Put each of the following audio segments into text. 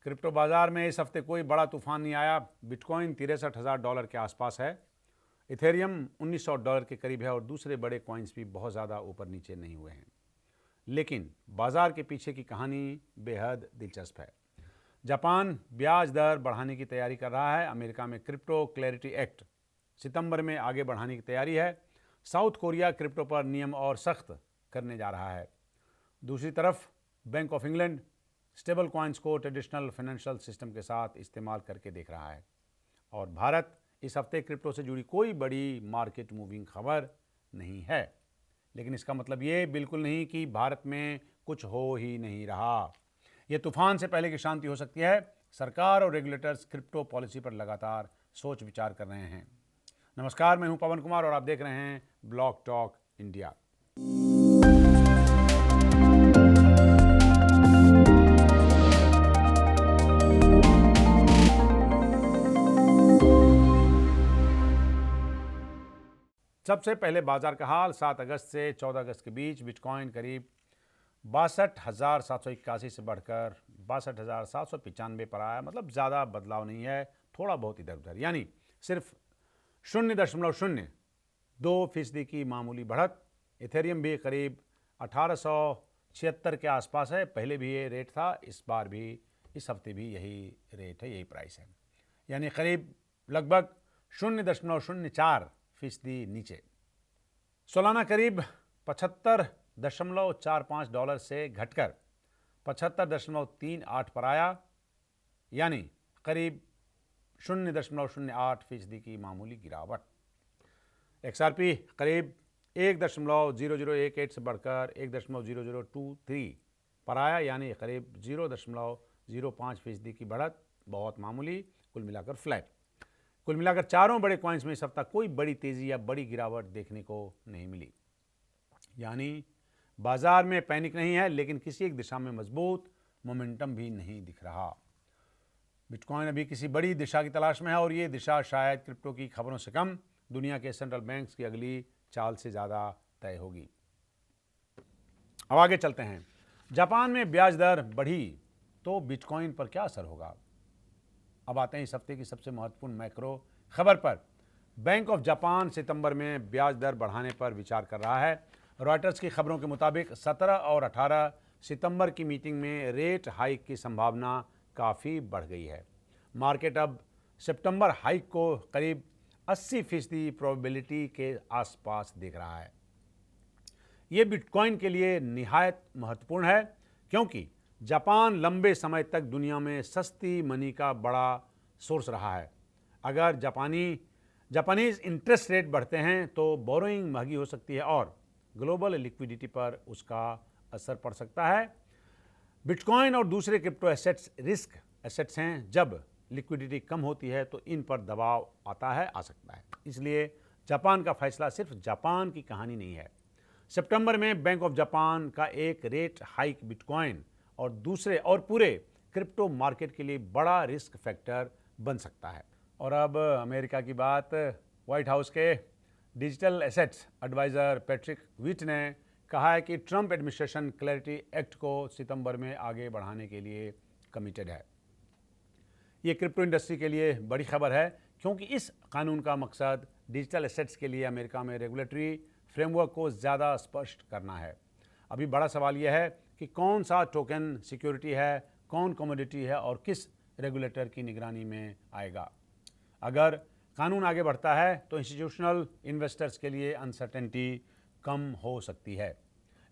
Crypto बाजार में इस हफ्ते कोई बड़ा तूफान नहीं आया। बिटकॉइन $63,000 के आसपास है। इथेरियम $1900 के करीब है और दूसरे बड़े कॉइन्स भी बहुत ज़्यादा ऊपर नीचे नहीं हुए हैं। लेकिन बाजार के पीछे की कहानी बेहद दिलचस्प है। जापान ब्याज दर बढ़ाने की तैयारी कर रहा है। अमेरिका में क्रिप्टो क्लैरिटी एक्ट सितंबर में आगे बढ़ाने की तैयारी है। साउथ कोरिया क्रिप्टो पर नियम और सख्त करने जा रहा है। दूसरी तरफ bank of England stable coins को ट्रेडिशनल फाइनेंशियल सिस्टम के साथ इस्तेमाल करके देख रहा है। और भारत इस हफ्ते क्रिप्टो से जुड़ी कोई बड़ी मार्केट मूविंग खबर नहीं है। लेकिन इसका मतलब ये बिल्कुल नहीं कि भारत में कुछ हो ही नहीं रहा। ये तूफान से पहले की शांति हो सकती है। सरकार और रेगुलेटर्स क्रिप्टो पॉलिसी पर लगातार सोच विचार कर रहे हैं। नमस्कार, मैं हूं पवन कुमार और आप देख रहे हैं ब्लॉक टॉक इंडिया। सबसे पहले बाजार का हाल। 7 अगस्त से 14 अगस्त के बीच बिटकॉइन करीब 62,781 से बढ़कर 62,795 पर आया। मतलब ज़्यादा बदलाव नहीं है, थोड़ा बहुत इधर उधर, यानी सिर्फ 0.02% की मामूली बढ़त। इथेरियम भी करीब 1876 के आसपास है। पहले भी ये रेट था, इस बार भी, इस हफ्ते भी यही रेट है, यही प्राइस है, यानी करीब लगभग 0.04% नीचे। सालाना करीब $75.45 से घटकर 75.38 पर आया, यानी करीब 0.08% की मामूली गिरावट। XRP करीब 1.0018 से बढ़कर 1.0023 पर आया, यानी करीब 0.05% की बढ़त, बहुत मामूली, कुल मिलाकर फ्लैट। कुल मिलाकर चारों बड़े कॉइन्स में इस हफ्ता कोई बड़ी तेजी या बड़ी गिरावट देखने को नहीं मिली। यानी बाजार में पैनिक नहीं है, लेकिन किसी एक दिशा में मजबूत मोमेंटम भी नहीं दिख रहा। बिटकॉइन अभी किसी बड़ी दिशा की तलाश में है और ये दिशा शायद क्रिप्टो की खबरों से कम दुनिया के सेंट्रल बैंक्स की अगली चाल से ज़्यादा तय होगी। अब आगे चलते हैं। जापान में ब्याज दर बढ़ी तो बिटकॉइन पर क्या असर होगा? अब आते हैं इस हफ्ते की सबसे महत्वपूर्ण मैक्रो खबर पर। बैंक ऑफ जापान सितंबर में ब्याज दर बढ़ाने पर विचार कर रहा है। रॉयटर्स की खबरों के मुताबिक 17 और 18 सितंबर की मीटिंग में रेट हाइक की संभावना काफ़ी बढ़ गई है। मार्केट अब सितंबर हाइक को करीब 80% प्रोबेबिलिटी के आसपास देख रहा है। ये बिटकॉइन के लिए निहायत महत्वपूर्ण है, क्योंकि जापान लंबे समय तक दुनिया में सस्ती मनी का बड़ा सोर्स रहा है। अगर जापानीज इंटरेस्ट रेट बढ़ते हैं तो बोरोइंग महंगी हो सकती है और ग्लोबल लिक्विडिटी पर उसका असर पड़ सकता है। बिटकॉइन और दूसरे क्रिप्टो एसेट्स रिस्क एसेट्स हैं। जब लिक्विडिटी कम होती है तो इन पर दबाव आ सकता है। इसलिए जापान का फैसला सिर्फ जापान की कहानी नहीं है। सितंबर में बैंक ऑफ जापान का एक रेट हाइक बिटकॉइन और दूसरे और पूरे क्रिप्टो मार्केट के लिए बड़ा रिस्क फैक्टर बन सकता है। और अब अमेरिका की बात। व्हाइट हाउस के digital assets adviser Patrick Witt ने कहा है कि ट्रंप एडमिनिस्ट्रेशन क्लैरिटी एक्ट को सितंबर में आगे बढ़ाने के लिए कमिटेड है। ये क्रिप्टो इंडस्ट्री के लिए बड़ी खबर है, क्योंकि इस कानून का मकसद डिजिटल एसेट्स के लिए अमेरिका में रेगुलेटरी फ्रेमवर्क को ज़्यादा स्पष्ट करना है। अभी बड़ा सवाल यह है कि कौन सा टोकन सिक्योरिटी है, कौन कमोडिटी है और किस रेगुलेटर की निगरानी में आएगा। अगर कानून आगे बढ़ता है तो इंस्टीट्यूशनल इन्वेस्टर्स के लिए अनसर्टेनिटी कम हो सकती है।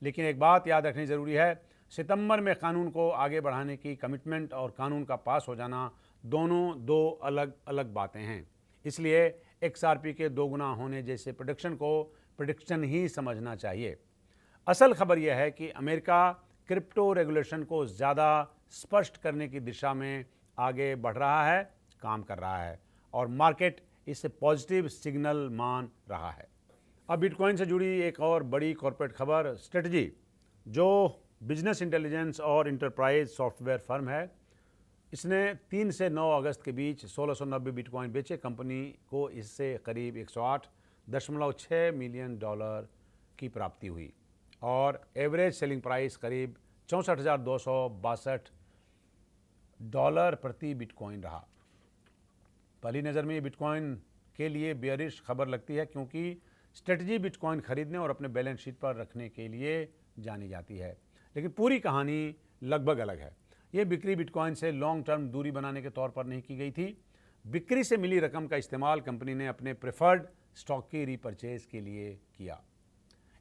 लेकिन एक बात याद रखनी ज़रूरी है, सितंबर में कानून को आगे बढ़ाने की कमिटमेंट और कानून का पास हो जाना दोनों दो अलग अलग बातें हैं। इसलिए XRP के दोगुना होने जैसे प्रेडिक्शन को प्रेडिक्शन ही समझना चाहिए। असल खबर यह है कि अमेरिका क्रिप्टो रेगुलेशन को ज़्यादा स्पष्ट करने की दिशा में आगे बढ़ रहा है, काम कर रहा है और मार्केट इसे पॉजिटिव सिग्नल मान रहा है। अब बिटकॉइन से जुड़ी एक और बड़ी कॉर्पोरेट खबर। स्ट्रेटजी, जो बिजनेस इंटेलिजेंस और इंटरप्राइज सॉफ्टवेयर फर्म है, इसने 3 से 9 अगस्त के बीच 1690 बिटकॉइन बेचे। कंपनी को इससे करीब $108.6 मिलियन की प्राप्ति हुई और एवरेज सेलिंग प्राइस करीब $64,262 डॉलर प्रति बिटकॉइन रहा। पहली नज़र में ये बिटकॉइन के लिए बेयरिश खबर लगती है, क्योंकि स्ट्रेटजी बिटकॉइन खरीदने और अपने बैलेंस शीट पर रखने के लिए जानी जाती है। लेकिन पूरी कहानी लगभग अलग है। ये बिक्री बिटकॉइन से लॉन्ग टर्म दूरी बनाने के तौर पर नहीं की गई थी। बिक्री से मिली रकम का इस्तेमाल कंपनी ने अपने प्रेफर्ड स्टॉक की रीपरचेज के लिए किया।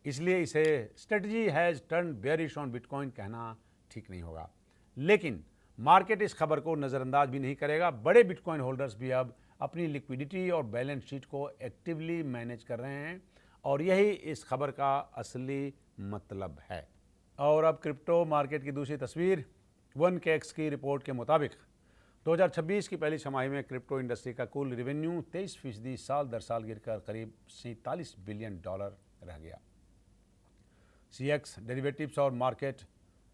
इसलिए इसे strategy has turn bearish on bitcoin कहना ठीक नहीं होगा। लेकिन मार्केट इस खबर को नज़रअंदाज भी नहीं करेगा। बड़े बिटकॉइन होल्डर्स भी अब अपनी लिक्विडिटी और बैलेंस शीट को एक्टिवली मैनेज कर रहे हैं, और यही इस खबर का असली मतलब है। और अब क्रिप्टो मार्केट की दूसरी तस्वीर। 1KX की रिपोर्ट के मुताबिक 2026 की पहली छमाही में क्रिप्टो इंडस्ट्री का कुल रेवेन्यू 23% साल दर साल गिरकर करीब $47 बिलियन रह गया। CX, डेरिवेटिव्स और मार्केट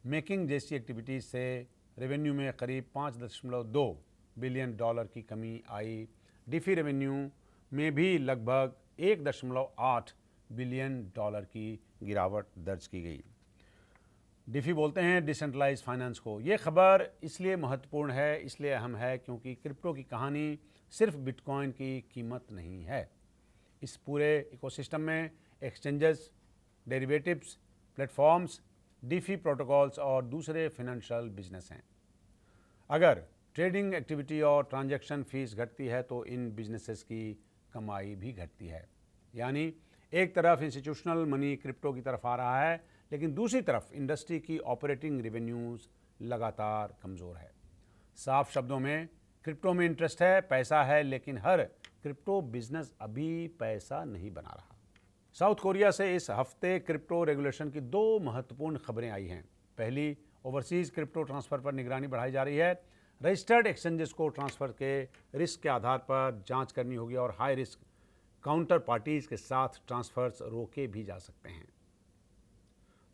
मेकिंग जैसी एक्टिविटीज़ से रेवेन्यू में करीब $5.2 बिलियन की कमी आई। डिफी रेवेन्यू में भी लगभग $1.8 बिलियन की गिरावट दर्ज की गई। डिफी बोलते हैं डिसेंट्रलाइज फाइनेंस को। ये खबर इसलिए महत्वपूर्ण है, इसलिए अहम है, क्योंकि क्रिप्टो की कहानी सिर्फ बिटकॉइन की कीमत नहीं है। इस पूरे इकोसिस्टम में एक्सचेंजेस, डेरिवेटिव्स, प्लेटफॉर्म्स, डिफी प्रोटोकॉल्स और दूसरे फाइनेंशियल बिजनेस हैं। अगर ट्रेडिंग एक्टिविटी और ट्रांजैक्शन फीस घटती है तो इन बिजनेसेस की कमाई भी घटती है। यानी एक तरफ इंस्टीट्यूशनल मनी क्रिप्टो की तरफ आ रहा है, लेकिन दूसरी तरफ इंडस्ट्री की ऑपरेटिंग रेवेन्यूज़ लगातार कमज़ोर है। साफ शब्दों में क्रिप्टो में इंटरेस्ट है, पैसा है, लेकिन हर क्रिप्टो बिजनेस अभी पैसा नहीं बना रहा। साउथ कोरिया से इस हफ्ते क्रिप्टो रेगुलेशन की 2 महत्वपूर्ण खबरें आई हैं। पहली, ओवरसीज़ क्रिप्टो ट्रांसफ़र पर निगरानी बढ़ाई जा रही है। रजिस्टर्ड एक्सचेंजेस को ट्रांसफ़र के रिस्क के आधार पर जांच करनी होगी और हाई रिस्क काउंटर पार्टीज़ के साथ ट्रांसफ़र्स रोके भी जा सकते हैं।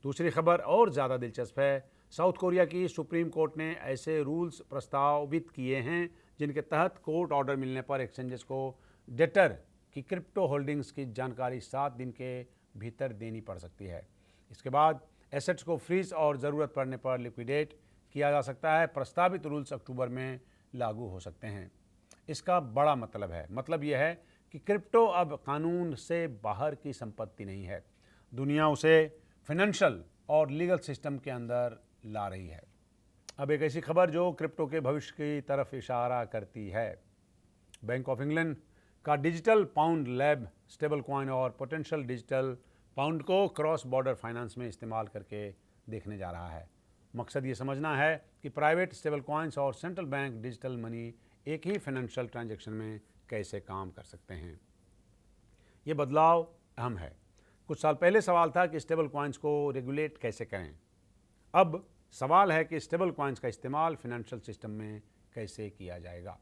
दूसरी खबर और ज़्यादा दिलचस्प है। साउथ कोरिया की सुप्रीम कोर्ट ने ऐसे रूल्स प्रस्तावित किए हैं जिनके तहत कोर्ट ऑर्डर मिलने पर एक्सचेंजेस को डेटर की क्रिप्टो होल्डिंग्स की जानकारी 7 दिन के भीतर देनी पड़ सकती है। इसके बाद एसेट्स को फ्रीज और ज़रूरत पड़ने पर लिक्विडेट किया जा सकता है। प्रस्तावित रूल्स अक्टूबर में लागू हो सकते हैं। इसका बड़ा मतलब यह है कि क्रिप्टो अब कानून से बाहर की संपत्ति नहीं है। दुनिया उसे फाइनेंशियल और लीगल सिस्टम के अंदर ला रही है। अब एक ऐसी खबर जो क्रिप्टो के भविष्य की तरफ इशारा करती है। बैंक ऑफ इंग्लैंड का digital pound lab stable coin और पोटेंशियल डिजिटल पाउंड को क्रॉस बॉर्डर फाइनेंस में इस्तेमाल करके देखने जा रहा है। मकसद ये समझना है कि प्राइवेट स्टेबल कॉइन्स और सेंट्रल बैंक डिजिटल मनी एक ही फाइनेंशियल ट्रांजैक्शन में कैसे काम कर सकते हैं। ये बदलाव अहम है। कुछ साल पहले सवाल था कि स्टेबल कॉइन्स को रेगुलेट कैसे करें। अब सवाल है कि स्टेबल कॉइन्स का इस्तेमाल फाइनेंशियल सिस्टम में कैसे किया जाएगा।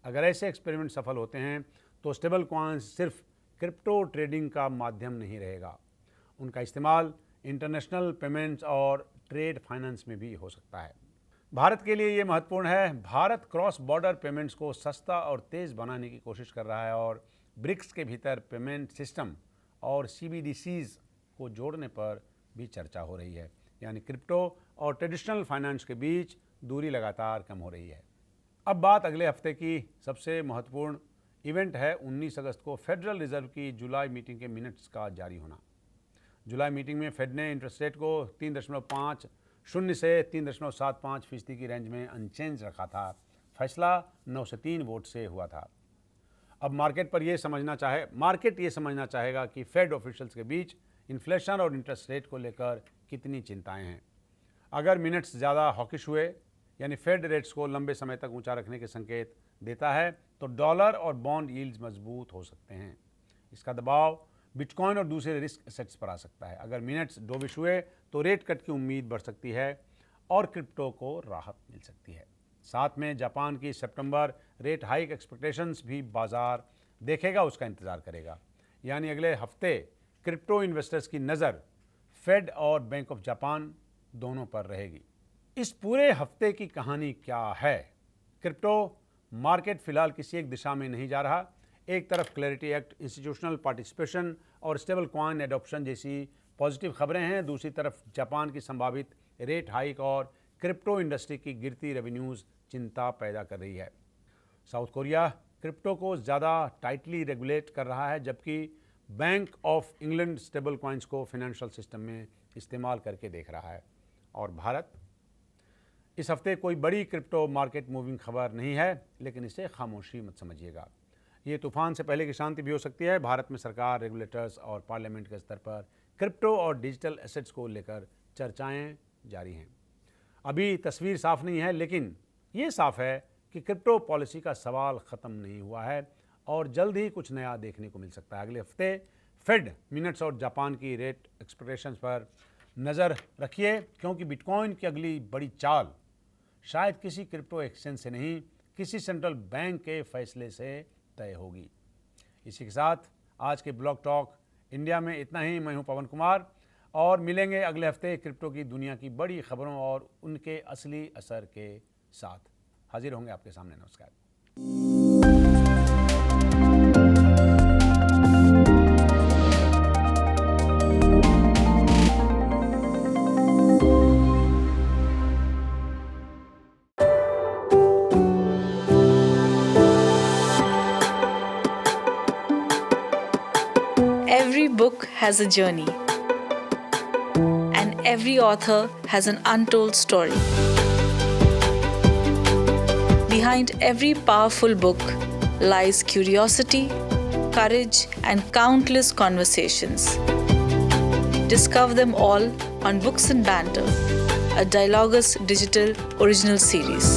अगर ऐसे एक्सपेरिमेंट सफल होते हैं तो स्टेबल कॉइन्स सिर्फ क्रिप्टो ट्रेडिंग का माध्यम नहीं रहेगा, उनका इस्तेमाल इंटरनेशनल पेमेंट्स और ट्रेड फाइनेंस में भी हो सकता है। भारत के लिए ये महत्वपूर्ण है। भारत क्रॉस बॉर्डर पेमेंट्स को सस्ता और तेज़ बनाने की कोशिश कर रहा है और ब्रिक्स के भीतर पेमेंट सिस्टम और CBDCs को जोड़ने पर भी चर्चा हो रही है। यानी क्रिप्टो और ट्रेडिशनल फाइनेंस के बीच दूरी लगातार कम हो रही है। अब बात अगले हफ्ते की सबसे महत्वपूर्ण इवेंट है। 19 अगस्त को फेडरल रिजर्व की जुलाई मीटिंग के मिनट्स का जारी होना। जुलाई मीटिंग में फेड ने इंटरेस्ट रेट को 3.50 से 3.75% की रेंज में अनचेंज रखा था। फैसला 9 से 3 वोट से हुआ था। अब मार्केट ये समझना चाहेगा कि फेड ऑफिशियल्स के बीच इन्फ्लेशन और इंटरेस्ट रेट को लेकर कितनी चिंताएं हैं। अगर मिनट्स ज़्यादा हॉकिश हुए, यानी फेड रेट्स को लंबे समय तक ऊंचा रखने के संकेत देता है, तो डॉलर और बॉन्ड यील्ड्स मजबूत हो सकते हैं। इसका दबाव बिटकॉइन और दूसरे रिस्क एसेट्स पर आ सकता है। अगर मिनट्स डोविश हुए तो रेट कट की उम्मीद बढ़ सकती है और क्रिप्टो को राहत मिल सकती है। साथ में जापान की सितंबर रेट हाइक एक्सपेक्टेशंस भी बाजार देखेगा, उसका इंतज़ार करेगा। यानी अगले हफ्ते क्रिप्टो इन्वेस्टर्स की नज़र फेड और बैंक ऑफ जापान दोनों पर रहेगी। इस पूरे हफ्ते की कहानी क्या है? क्रिप्टो मार्केट फिलहाल किसी एक दिशा में नहीं जा रहा। एक तरफ क्लैरिटी एक्ट, इंस्टीट्यूशनल पार्टिसिपेशन और स्टेबल कॉइन एडॉप्शन जैसी पॉजिटिव खबरें हैं। दूसरी तरफ जापान की संभावित रेट हाइक और क्रिप्टो इंडस्ट्री की गिरती रेवेन्यूज़ चिंता पैदा कर रही है। साउथ कोरिया क्रिप्टो को ज़्यादा टाइटली रेगुलेट कर रहा है, जबकि bank of England stable coins को फाइनेंशियल सिस्टम में इस्तेमाल करके देख रहा है। और भारत, इस हफ्ते कोई बड़ी क्रिप्टो मार्केट मूविंग खबर नहीं है, लेकिन इसे खामोशी मत समझिएगा। ये तूफान से पहले की शांति भी हो सकती है। भारत में सरकार, रेगुलेटर्स और पार्लियामेंट के स्तर पर क्रिप्टो और डिजिटल एसेट्स को लेकर चर्चाएं जारी हैं। अभी तस्वीर साफ नहीं है, लेकिन ये साफ है कि क्रिप्टो पॉलिसी का सवाल ख़त्म नहीं हुआ है और जल्द ही कुछ नया देखने को मिल सकता है। अगले हफ्ते फेड मिनट्स और जापान की रेट एक्सपेक्टेशंस पर नज़र रखिए, क्योंकि बिटकॉइन की अगली बड़ी चाल शायद किसी क्रिप्टो एक्सचेंज से नहीं, किसी सेंट्रल बैंक के फैसले से तय होगी। इसी के साथ आज के ब्लॉग टॉक इंडिया में इतना ही। मैं हूं पवन कुमार और मिलेंगे अगले हफ्ते क्रिप्टो की दुनिया की बड़ी खबरों और उनके असली असर के साथ। हाजिर होंगे आपके सामने। नमस्कार। Every book has a journey, and every author has an untold story. Behind every powerful book lies curiosity, courage, and countless conversations. Discover them all on Books and Banter, a Dialogus Digital original series.